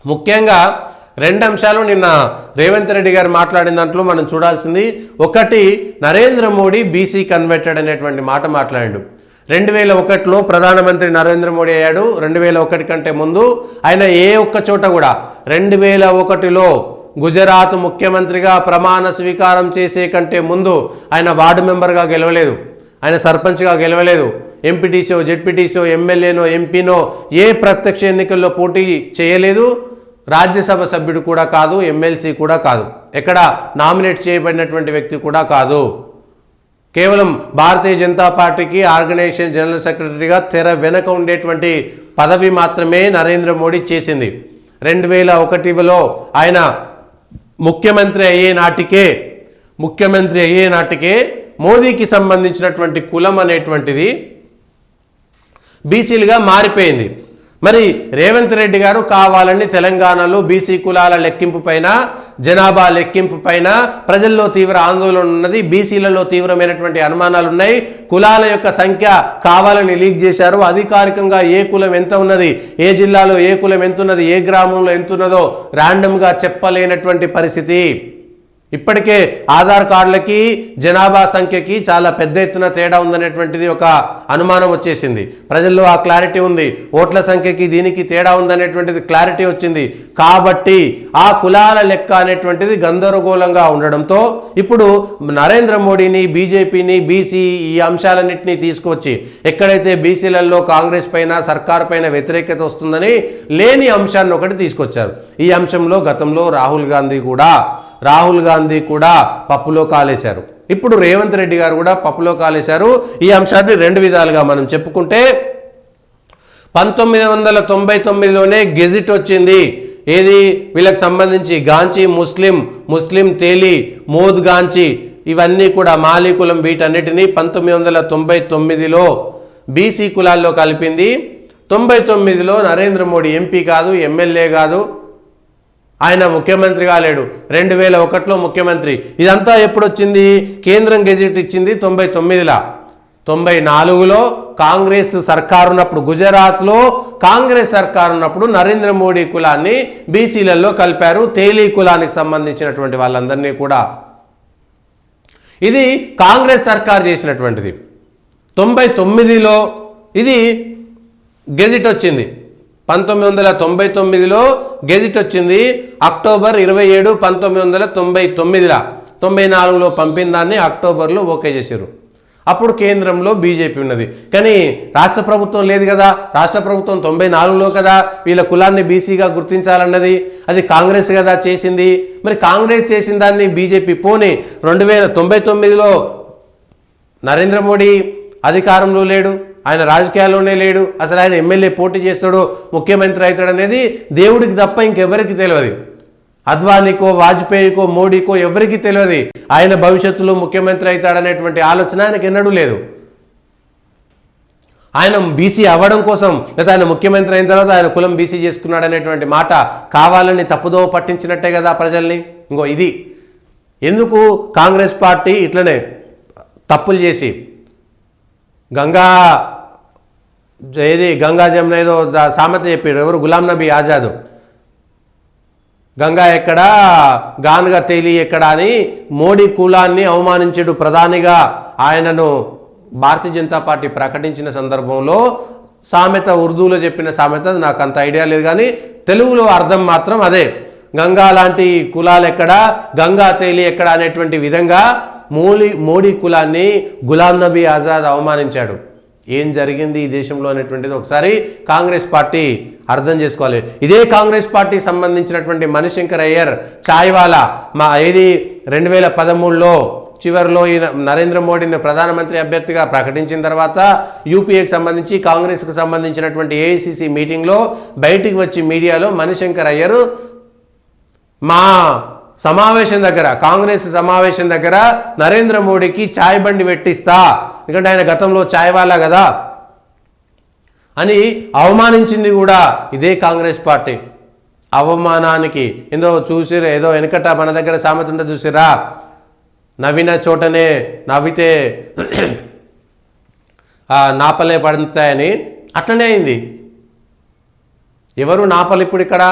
ముఖ్యంగా రెండు అంశాలు నిన్న రేవంత్ రెడ్డి గారు మాట్లాడిన దాంట్లో మనం చూడాల్సింది, ఒకటి నరేంద్ర మోడీ బీసీ కన్వర్టెడ్ అనేటువంటి మాట మాట్లాడాడు. 2001లో ప్రధానమంత్రి నరేంద్ర మోడీ అయ్యాడు. 2001 కంటే ముందు ఆయన ఏ ఒక్క చోట కూడా 2001లో గుజరాత్ ముఖ్యమంత్రిగా ప్రమాణ స్వీకారం చేసే కంటే ముందు ఆయన వార్డు మెంబర్గా గెలవలేదు, ఆయన సర్పంచ్గా గెలవలేదు, ఎంపీటీసో జెడ్పీటీసో ఎమ్మెల్యేనో ఎంపీనో ఏ ప్రత్యక్ష ఎన్నికల్లో పోటీ చేయలేదు, రాజ్యసభ సభ్యుడు కూడా కాదు, ఎమ్మెల్సీ కూడా కాదు, ఎక్కడ నామినేట్ చేయబడినటువంటి వ్యక్తి కూడా కాదు. కేవలం భారతీయ జనతా పార్టీకి ఆర్గనైజేషన్ జనరల్ సెక్రటరీగా తెర వెనక ఉండేటువంటి పదవి మాత్రమే నరేంద్ర మోడీ చేసింది. 2001లో ఆయన ముఖ్యమంత్రి అయ్యే నాటికే మోదీకి సంబంధించినటువంటి కులం అనేటువంటిది బీసీలుగా మారిపోయింది. మరి రేవంత్ రెడ్డి గారు కావాలని తెలంగాణలో బీసీ కులాల లెక్కింపు పైన, జనాభా లెక్కింపు పైన ప్రజల్లో తీవ్ర ఆందోళన ఉన్నది, బీసీలలో తీవ్రమైనటువంటి అనుమానాలు ఉన్నాయి. కులాల యొక్క సంఖ్య కావాలని లీక్ చేశారు. అధికారికంగా ఏ కులం ఎంత ఉన్నది, ఏ జిల్లాలో ఏ కులం ఎంత ఉన్నది, ఏ గ్రామంలో ఎంత ఉన్నదో ర్యాండమ్గా చెప్పలేనటువంటి పరిస్థితి. ఇప్పటికే ఆధార్ కార్డులకి జనాభా సంఖ్యకి చాలా పెద్ద ఎత్తున తేడా ఉందనేటువంటిది ఒక అనుమానం వచ్చేసింది. ప్రజల్లో ఆ క్లారిటీ ఉంది. ఓట్ల సంఖ్యకి దీనికి తేడా ఉందనేటువంటిది క్లారిటీ వచ్చింది. కాబట్టి ఆ కులాల లెక్క అనేటువంటిది గందరగోళంగా ఉండడంతో ఇప్పుడు నరేంద్ర మోడీని, బీజేపీని, బీసీ ఈ అంశాలన్నింటినీ తీసుకొచ్చి ఎక్కడైతే బీసీలలో కాంగ్రెస్ పైన, సర్కార్ పైన వ్యతిరేకత వస్తుందని లేని అంశాన్ని ఒకటి తీసుకొచ్చారు. ఈ అంశంలో గతంలో రాహుల్ గాంధీ కూడా పప్పులో కాలేశారు. ఇప్పుడు రేవంత్ రెడ్డి గారు కూడా పప్పులో కాలేశారు. ఈ అంశాన్ని రెండు విధాలుగా మనం చెప్పుకుంటే, 1999లోనే గెజిట్ వచ్చింది. ఏది వీళ్ళకి సంబంధించి గాంచీ ముస్లిం తేలి, మోద్ గాంచీ ఇవన్నీ కూడా మాలీ కులం వీటన్నిటినీ 1999లో బీసీ కులాల్లో కలిపింది. 99లో నరేంద్ర మోడీ ఎంపీ కాదు, ఎమ్మెల్యే కాదు, ఆయన ముఖ్యమంత్రి కాలేడు. 2001లో ముఖ్యమంత్రి. ఇదంతా ఎప్పుడొచ్చింది? కేంద్రం గెజిట్ ఇచ్చింది 99లా. 94లో కాంగ్రెస్ సర్కారు ఉన్నప్పుడు, గుజరాత్లో కాంగ్రెస్ సర్కారు ఉన్నప్పుడు నరేంద్ర మోడీ కులాన్ని బీసీలలో కలిపారు, తేలీ కులానికి సంబంధించినటువంటి వాళ్ళందరినీ కూడా. ఇది కాంగ్రెస్ సర్కారు చేసినటువంటిది. 99లో ఇది గెజిట్ వచ్చింది. 1999లో గెజిట్ వచ్చింది. అక్టోబర్ 27, 1999లా. 94లో పంపిన దాన్ని అక్టోబర్లో ఓకే చేశారు. అప్పుడు కేంద్రంలో బీజేపీ ఉన్నది, కానీ రాష్ట్ర ప్రభుత్వం లేదు కదా. రాష్ట్ర ప్రభుత్వం 94లో కదా వీళ్ళ కులాన్ని బీసీగా గుర్తించాలన్నది. అది కాంగ్రెస్ కదా చేసింది. మరి కాంగ్రెస్ చేసిన దాన్ని బీజేపీ పోనీ 2099లో నరేంద్ర మోడీ అధికారంలో లేడు, ఆయన రాజకీయాల్లోనే లేడు, అసలు ఆయన ఎమ్మెల్యే పోటీ చేస్తాడో ముఖ్యమంత్రి అవుతాడు అనేది దేవుడికి తప్ప ఇంకెవరికి తెలియదు. అద్వానీకో, వాజ్పేయికో, మోడీకో ఎవరికి తెలియదు ఆయన భవిష్యత్తులో ముఖ్యమంత్రి అవుతాడనేటువంటి ఆలోచన ఆయనకు ఎన్నడూ లేదు. ఆయన బీసీ అవ్వడం కోసం, లేదా ఆయన ముఖ్యమంత్రి అయిన తర్వాత ఆయన కులం బీసీ చేసుకున్నాడు అనేటువంటి మాట కావాలని తప్పుదోవ పట్టించినట్టే కదా ప్రజల్ని. ఇంకో ఇది ఎందుకు కాంగ్రెస్ పార్టీ ఇట్లనే తప్పులు చేసి గంగా జమున ఏదో సామెత చెప్పాడు ఎవరు, గులాం నబీ ఆజాద్, గంగా ఎక్కడా గానుగా తేలి ఎక్కడా అని మోడీ కులాన్ని అవమానించాడు ప్రధానిగా ఆయనను భారతీయ జనతా పార్టీ ప్రకటించిన సందర్భంలో సామెత, ఉర్దూలో చెప్పిన సామెత నాకు అంత ఐడియా లేదు, కానీ తెలుగులో అర్థం మాత్రం అదే. గంగా లాంటి కులాలు ఎక్కడా, గంగా తేలి ఎక్కడా అనేటువంటి విధంగా మోడీ కులాన్ని గులాం నబీ ఆజాద్ అవమానించాడు. ఏం జరిగింది ఈ దేశంలో అనేటువంటిది ఒకసారి కాంగ్రెస్ పార్టీ అర్థం చేసుకోవాలి. ఇదే కాంగ్రెస్ పార్టీ సంబంధించినటువంటి మణిశంకర్ అయ్యర్ చాయ్వాలా 2013లో చివరిలో ఈ నరేంద్ర మోడీని ప్రధానమంత్రి అభ్యర్థిగా ప్రకటించిన తర్వాత యూపీఏకి సంబంధించి కాంగ్రెస్కు సంబంధించినటువంటి ఏఐసిసి మీటింగ్లో బయటికి వచ్చి మీడియాలో మణిశంకర్ అయ్యర్ మా సమావేశం దగ్గర, కాంగ్రెస్ సమావేశం దగ్గర నరేంద్ర మోడీకి ఛాయ్ బండి పెట్టిస్తా, ఎందుకంటే ఆయన గతంలో ఛాయ్వాలా కదా అని అవమానించింది కూడా ఇదే కాంగ్రెస్ పార్టీ. అవమానానికి ఏదో వెనకట మన దగ్గర సామెత ఉంటే చూసిరా, నవ్విన చోటనే నవ్వితే నాపలే పడతాయని, అట్లనే అయింది. ఎవరు నాపలు ఇప్పుడు ఇక్కడ?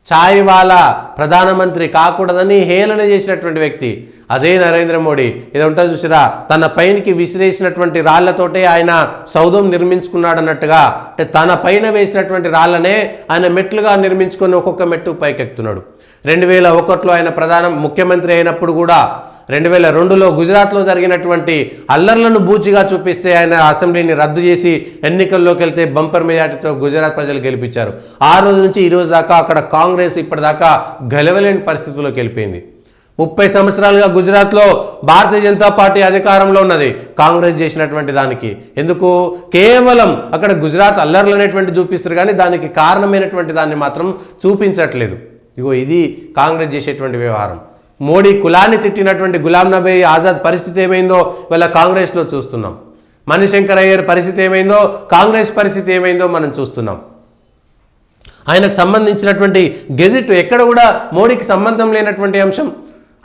ఛాయ్ వాలా ప్రధానమంత్రి కాకూడదని హేళన చేసినటువంటి వ్యక్తి అదే నరేంద్ర మోడీ. ఇది ఉంటుంది చూసిరా, తన పైనకి విసిరేసినటువంటి రాళ్లతోటే ఆయన సౌధం నిర్మించుకున్నాడు అన్నట్టుగా, అంటే తన పైన వేసినటువంటి రాళ్లనే ఆయన మెట్లుగా నిర్మించుకొని ఒక్కొక్క మెట్టు పైకెక్కుతున్నాడు. 2001లో ఆయన ముఖ్యమంత్రి అయినప్పుడు కూడా 2002లో గుజరాత్లో జరిగినటువంటి అల్లర్లను బూచిగా చూపిస్తే ఆయన అసెంబ్లీని రద్దు చేసి ఎన్నికల్లోకి వెళ్తే బంపర్ మెజార్టీతో గుజరాత్ ప్రజలు గెలిపించారు. ఆ రోజు నుంచి ఈ రోజు దాకా అక్కడ కాంగ్రెస్ ఇప్పటిదాకా గెలవలేని పరిస్థితుల్లోకి వెళ్ళిపోయింది. 30 సంవత్సరాలుగా గుజరాత్లో భారతీయ జనతా పార్టీ అధికారంలో ఉన్నది, కాంగ్రెస్ చేసినటువంటి దానికి ఎందుకు కేవలం అక్కడ గుజరాత్ అల్లర్లు అనేటువంటి చూపిస్తారు కానీ దానికి కారణమైనటువంటి దాన్ని మాత్రం చూపించట్లేదు. ఇగో ఇది కాంగ్రెస్ చేసేటువంటి వ్యవహారం. మోడీ కులాన్ని తిట్టినటువంటి గులాం నబీ ఆజాద్ పరిస్థితి ఏమైందో ఇవాళ కాంగ్రెస్లో చూస్తున్నాం. మణిశంకర్ అయ్యర్ పరిస్థితి ఏమైందో, కాంగ్రెస్ పరిస్థితి ఏమైందో మనం చూస్తున్నాం. ఆయనకు సంబంధించినటువంటి గెజిట్ ఎక్కడ కూడా మోడీకి సంబంధం లేనటువంటి అంశం.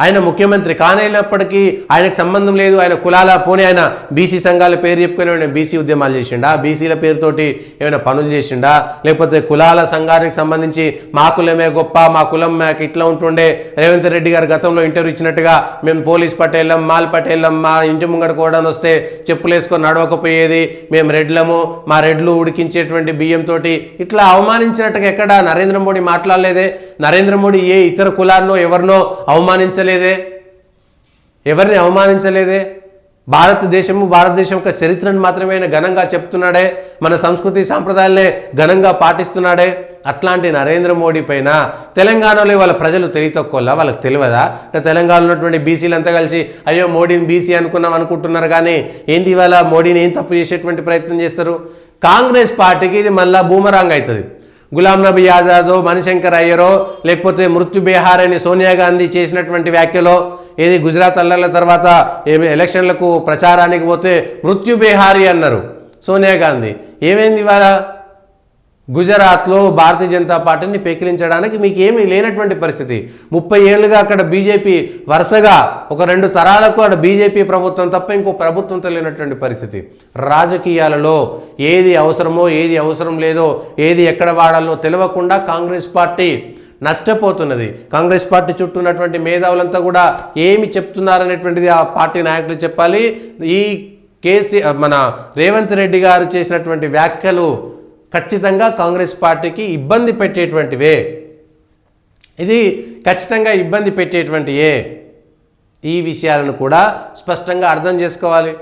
ఆయన ముఖ్యమంత్రి కానైనప్పటికీ ఆయనకు సంబంధం లేదు. ఆయన కులాల పోనీ ఆయన బీసీ సంఘాల పేరు చెప్పుకొని ఏమైనా బీసీ ఉద్యమాలు చేసిండా, బీసీల పేరుతోటి ఏమైనా పనులు చేసిండా, లేకపోతే కులాల సంఘానికి సంబంధించి మా కులమే గొప్ప, మా కులం మాకు ఇట్లా ఉంటుండే. రేవంత్ రెడ్డి గారు గతంలో ఇంటర్వ్యూ ఇచ్చినట్టుగా మేము పోలీస్ పటేళ్ళం, మాల్ పటేళ్ళం, మా ఇంటి ముంగడ కూడా వస్తే చెప్పులు వేసుకొని నడవకపోయేది, మేము రెడ్లము, మా రెడ్లు ఉడికించేటువంటి బియ్యంతో ఇట్లా అవమానించినట్టుగా ఎక్కడ నరేంద్ర మోడీ మాట్లాడలేదే. నరేంద్ర మోడీ ఏ ఇతర కులాన్నో ఎవరినో అవమానించలేదే, ఎవరిని అవమానించలేదే. భారతదేశం యొక్క చరిత్రను మాత్రమే ఆయన ఘనంగా చెప్తున్నాడే, మన సంస్కృతి సాంప్రదాయాలనే ఘనంగా పాటిస్తున్నాడే. అట్లాంటి నరేంద్ర మోడీ పైన తెలంగాణలో వాళ్ళ ప్రజలు తెలియతక్కువలా, వాళ్ళకి తెలియదా? తెలంగాణలో ఉన్నటువంటి బీసీలు అంతా కలిసి అయ్యో మోడీని బీసీ అనుకుంటున్నారు కానీ ఏంటి ఇవాళ మోడీని ఏం తప్పు చేసేటువంటి ప్రయత్నం చేస్తారు? కాంగ్రెస్ పార్టీకి ఇది మళ్ళా బూమరాంగ్ అవుతుంది. గులాం నబీ ఆజాదో, మణిశంకర్ అయ్యరో, లేకపోతే మృత్యు బీహార్ అని సోనియా గాంధీ చేసినటువంటి వ్యాఖ్యలో ఏది గుజరాత్ అల్లర్ల తర్వాత ఎలక్షన్లకు ప్రచారానికి పోతే మృత్యు బీహారీ అన్నారు సోనియా గాంధీ. ఏమైంది ఇవాళ? గుజరాత్లో భారతీయ జనతా పార్టీని పెకిలించడానికి మీకు ఏమీ లేనటువంటి పరిస్థితి. 30 ఏళ్ళుగా అక్కడ బీజేపీ వరుసగా ఒక 2 తరాలకు అక్కడ బీజేపీ ప్రభుత్వం తప్ప ఇంకో ప్రభుత్వం తెలియనటువంటి పరిస్థితి. రాజకీయాలలో ఏది అవసరమో ఏది అవసరం లేదో, ఏది ఎక్కడ వాడాలో తెలియకుండా కాంగ్రెస్ పార్టీ నష్టపోతున్నది. కాంగ్రెస్ పార్టీ చుట్టూ ఉన్నటువంటి మేధావులంతా కూడా ఏమి చెప్తున్నారనేటువంటిది ఆ పార్టీ నాయకులు చెప్పాలి. ఈ మన రేవంత్ రెడ్డి గారు చేసినటువంటి వ్యాఖ్యలు ఖచ్చితంగా కాంగ్రెస్ పార్టీకి ఇబ్బంది పెట్టేటువంటివే. ఇది ఖచ్చితంగా ఇబ్బంది పెట్టేటువంటివే. ఈ విషయాలను కూడా స్పష్టంగా అర్థం చేసుకోవాలి.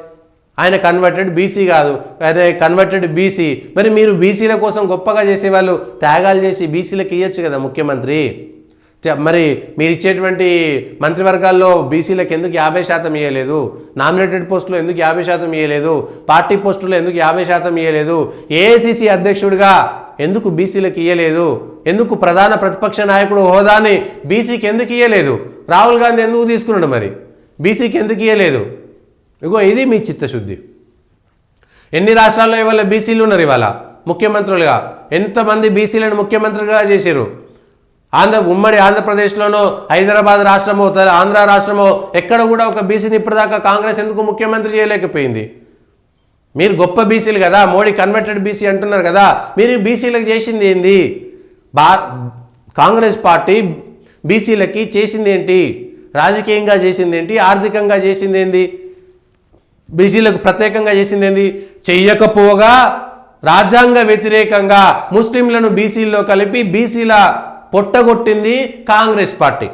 ఆయన కన్వర్టెడ్ బీసీ కాదు, అదే కన్వర్టెడ్ బీసీ. మరి మీరు బీసీల కోసం గొప్పగా చేసేవాళ్ళు త్యాగాలు చేసి బీసీలకు ఇవ్వచ్చు కదా ముఖ్యమంత్రి. మరి మీరు ఇచ్చేటువంటి మంత్రివర్గాల్లో బీసీలకు ఎందుకు 50% ఇవ్వలేదు? నామినేటెడ్ పోస్టులో ఎందుకు 50% ఇవ్వలేదు? పార్టీ పోస్టులో ఎందుకు 50% ఇవ్వలేదు? ఏఐసీసీ అధ్యక్షుడిగా ఎందుకు బీసీలకు ఇవ్వలేదు? ఎందుకు ప్రధాన ప్రతిపక్ష నాయకుడు హోదాని బీసీకి ఎందుకు ఇవ్వలేదు? రాహుల్ గాంధీ ఎందుకు తీసుకున్నాడు? మరి బీసీకి ఎందుకు ఇవ్వలేదు? ఇగో ఇది మీ చిత్తశుద్ధి. ఎన్ని రాష్ట్రాల్లో ఇవాళ బీసీలు ఉన్నారు? ఇవాళ ముఖ్యమంత్రులుగా ఎంతమంది బీసీలను ముఖ్యమంత్రిగా చేశారు? ఉమ్మడి ఆంధ్రప్రదేశ్లోనో, హైదరాబాద్ రాష్ట్రమో, ఆంధ్ర రాష్ట్రమో ఎక్కడ కూడా ఒక బీసీని ఇప్పటిదాకా కాంగ్రెస్ ఎందుకు ముఖ్యమంత్రి చేయలేకపోయింది? మీరు గొప్ప బీసీలు కదా, మోడీ కన్వర్టెడ్ బీసీ అంటున్నారు కదా, మీరు బీసీలకు చేసింది ఏంది? కాంగ్రెస్ పార్టీ బీసీలకి చేసింది ఏంటి? రాజకీయంగా చేసింది ఏంటి? ఆర్థికంగా చేసింది ఏంది? బీసీలకు ప్రత్యేకంగా చేసింది ఏంది? చెయ్యకపోగా రాజ్యాంగ వ్యతిరేకంగా ముస్లింలను బీసీల్లో కలిపి బీసీల పొట్టగొట్టింది కాంగ్రెస్ పార్టీ.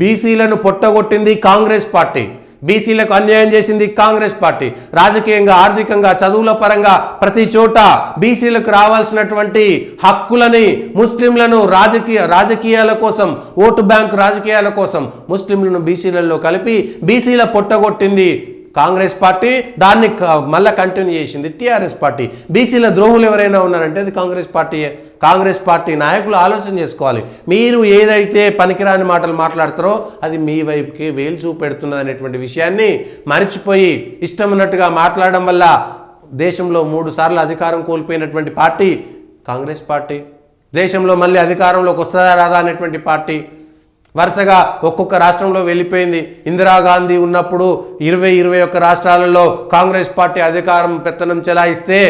బీసీలను పొట్టగొట్టింది కాంగ్రెస్ పార్టీ. బీసీలకు అన్యాయం చేసింది కాంగ్రెస్ పార్టీ. రాజకీయంగా, ఆర్థికంగా, చదువుల పరంగా ప్రతి చోట బీసీలకు రావాల్సినటువంటి హక్కులని ముస్లింలను రాజకీయాల కోసం, ఓటు బ్యాంకు రాజకీయాల కోసం ముస్లింలను బీసీలలో కలిపి బీసీల పొట్టగొట్టింది కాంగ్రెస్ పార్టీ. దాన్ని మళ్ళీ కంటిన్యూ చేసింది టీఆర్ఎస్ పార్టీ. బీసీల ద్రోహులు ఎవరైనా ఉన్నారంటే అది కాంగ్రెస్ పార్టీయే. కాంగ్రెస్ పార్టీ నాయకులు ఆలోచన చేసుకోవాలి. మీరు ఏదైతే పనికిరాని మాటలు మాట్లాడతారో అది మీ వైపుకి వేలు చూపెడుతున్నది అనేటువంటి విషయాన్ని మర్చిపోయి ఇష్టం ఉన్నట్టుగా మాట్లాడడం వల్ల దేశంలో 3 సార్లు అధికారం కోల్పోయినటువంటి పార్టీ కాంగ్రెస్ పార్టీ. దేశంలో మళ్ళీ అధికారంలోకి వస్తుందా రాదా అనేటువంటి పార్టీ. వరుసగా ఒక్కొక్క రాష్ట్రంలో వెళ్ళిపోయింది. ఇందిరాగాంధీ ఉన్నప్పుడు 21 రాష్ట్రాలలో కాంగ్రెస్ పార్టీ అధికారం పెత్తనం చెలాయిస్తే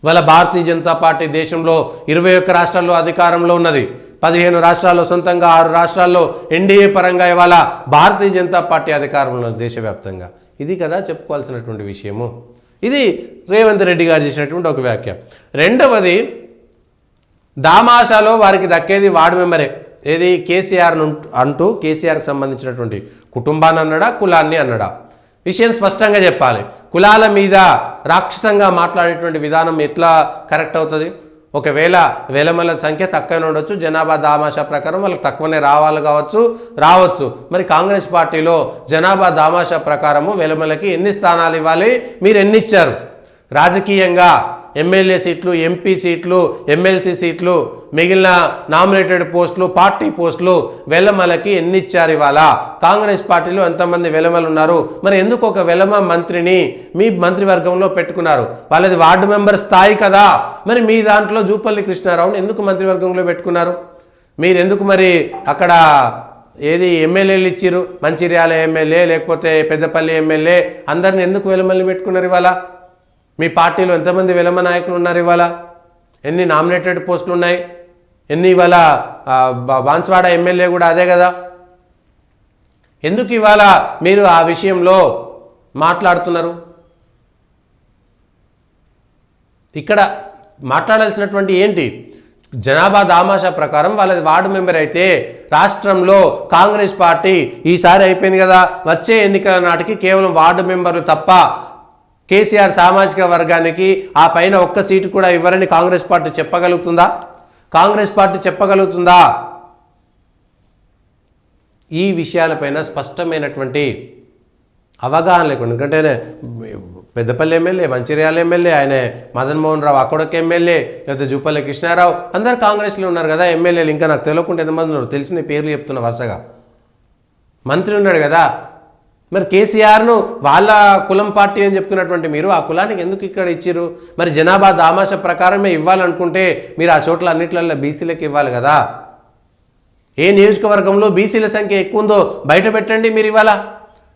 ఇవాళ భారతీయ జనతా పార్టీ దేశంలో 21 రాష్ట్రాల్లో అధికారంలో ఉన్నది. 15 రాష్ట్రాల్లో సొంతంగా 6 రాష్ట్రాల్లో ఎన్డీఏ పరంగా ఇవాళ భారతీయ జనతా పార్టీ అధికారంలో దేశవ్యాప్తంగా. ఇది కదా చెప్పుకోవాల్సినటువంటి విషయము. ఇది రేవంత్ రెడ్డి గారు చేసినటువంటి ఒక వ్యాఖ్య. రెండవది, దామాషాలో వారికి దక్కేది వార్డు మెంబరే. ఏది కేసీఆర్ అంటూ కేసీఆర్కి సంబంధించినటువంటి కుటుంబాన్ని అన్నాడా, కులాన్ని అన్నాడా? విషయం స్పష్టంగా చెప్పాలి. కులాల మీద రాక్షసంగా మాట్లాడేటువంటి విధానం ఎట్లా కరెక్ట్ అవుతుంది? ఒకవేళ వెలమల సంఖ్య తక్కువనే ఉండొచ్చు, జనాభా దామాషా ప్రకారం వాళ్ళకి తక్కువనే రావచ్చు. మరి కాంగ్రెస్ పార్టీలో జనాభా దామాషా ప్రకారము వెలమలకి ఎన్ని స్థానాలు ఇవ్వాలి, మీరు ఎన్ని ఇచ్చారు? రాజకీయంగా ఎమ్మెల్యే సీట్లు, ఎంపీ సీట్లు, ఎమ్మెల్సీ సీట్లు, మిగిలిన నామినేటెడ్ పోస్టులు, పార్టీ పోస్టులు వెలమలకి ఎన్ని ఇచ్చారు? ఇవాళ కాంగ్రెస్ పార్టీలో ఎంతమంది వెలమలు ఉన్నారు? మరి ఎందుకు ఒక వెలమ మంత్రిని మీ మంత్రివర్గంలో పెట్టుకున్నారు? వాళ్ళది వార్డు మెంబర్ స్థాయి కదా. మరి మీ దాంట్లో జూపల్లి కృష్ణారావుని ఎందుకు మంత్రివర్గంలో పెట్టుకున్నారు? మీరు ఎందుకు మరి అక్కడ ఏది ఎమ్మెల్యేలు ఇచ్చిరు? మంచిర్యాల ఎమ్మెల్యే, లేకపోతే పెద్దపల్లి ఎమ్మెల్యే, అందరిని ఎందుకు వెలమల్ని పెట్టుకున్నారు? ఇవాళ మీ పార్టీలో ఎంతమంది వెలమ నాయకులు ఉన్నారు? ఇవాళ ఎన్ని నామినేటెడ్ పోస్టులు ఉన్నాయి? ఎన్ని ఇవాళ బాన్స్వాడ ఎమ్మెల్యే కూడా అదే కదా. ఎందుకు ఇవాళ మీరు ఆ విషయంలో మాట్లాడుతున్నారు? ఇక్కడ మాట్లాడాల్సినటువంటి ఏంటి? జనాభా దామాషా ప్రకారం వాళ్ళది వార్డు మెంబర్ అయితే రాష్ట్రంలో కాంగ్రెస్ పార్టీ ఈసారి అయిపోయింది కదా, వచ్చే ఎన్నికల నాటికి కేవలం వార్డు మెంబర్లు తప్ప కేసీఆర్ సామాజిక వర్గానికి ఆ పైన ఒక్క సీటు కూడా ఇవ్వరని కాంగ్రెస్ పార్టీ చెప్పగలుగుతుందా? ఈ విషయాలపైన స్పష్టమైనటువంటి అవగాహన లేకుండా, ఎందుకంటే పెద్దపల్లి ఎమ్మెల్యే, మంచిర్యాల ఎమ్మెల్యే, ఆయన మదన్ మోహన్ రావు అక్కడొక ఎమ్మెల్యే, లేకపోతే జూపల్లి కృష్ణారావు, అందరు కాంగ్రెస్లో ఉన్నారు కదా ఎమ్మెల్యేలు. ఇంకా నాకు తెలియకుండా ఎంతమంది ఉన్నారు? తెలిసిన పేర్లు చెప్తున్నా వరుసగా. మంత్రి ఉన్నాడు కదా. మరి కేసీఆర్ను వాళ్ళ కులం పార్టీ అని చెప్పుకున్నటువంటి మీరు ఆ కులానికి ఎందుకు ఇక్కడ ఇచ్చిర్రు? మరి జనాభా దామాషా ప్రకారమే ఇవ్వాలనుకుంటే మీరు ఆ చోట్ల అన్నిట్లలో బీసీలకు ఇవ్వాలి కదా. ఏ నియోజకవర్గంలో బీసీల సంఖ్య ఎక్కువ ఉందో బయట పెట్టండి. మీరు ఇవాళ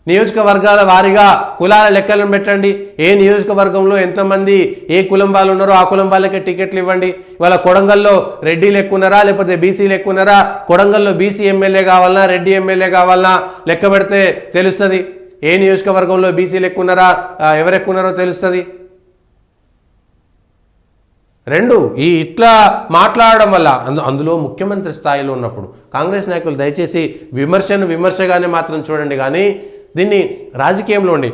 నియోజకవర్గాల వారీగా కులాల లెక్కలను పెట్టండి. ఏ నియోజకవర్గంలో ఎంతమంది ఏ కులం వాళ్ళు ఉన్నారో ఆ కులం వాళ్ళకే టికెట్లు ఇవ్వండి. ఇవాళ కొడంగల్లో రెడ్డిలు ఎక్కువ ఉన్నారా, లేకపోతే బీసీలు ఎక్కువ ఉన్నారా? కొడంగల్లో బీసీ ఎమ్మెల్యే కావాలన్నా, రెడ్డి ఎమ్మెల్యే కావాలన్నా లెక్క పెడితే తెలుస్తుంది. ఏ నియోజకవర్గంలో బీసీలు ఎక్కువ ఉన్నారా, ఎవరు ఎక్కువ ఉన్నారో తెలుస్తుంది. రెండు, ఇట్లా మాట్లాడడం వల్ల అందులో ముఖ్యమంత్రి స్థాయిలో ఉన్నప్పుడు కాంగ్రెస్ నాయకులు దయచేసి విమర్శగానే మాత్రం చూడండి, కానీ దీన్ని రాజకీయంలో ఉండి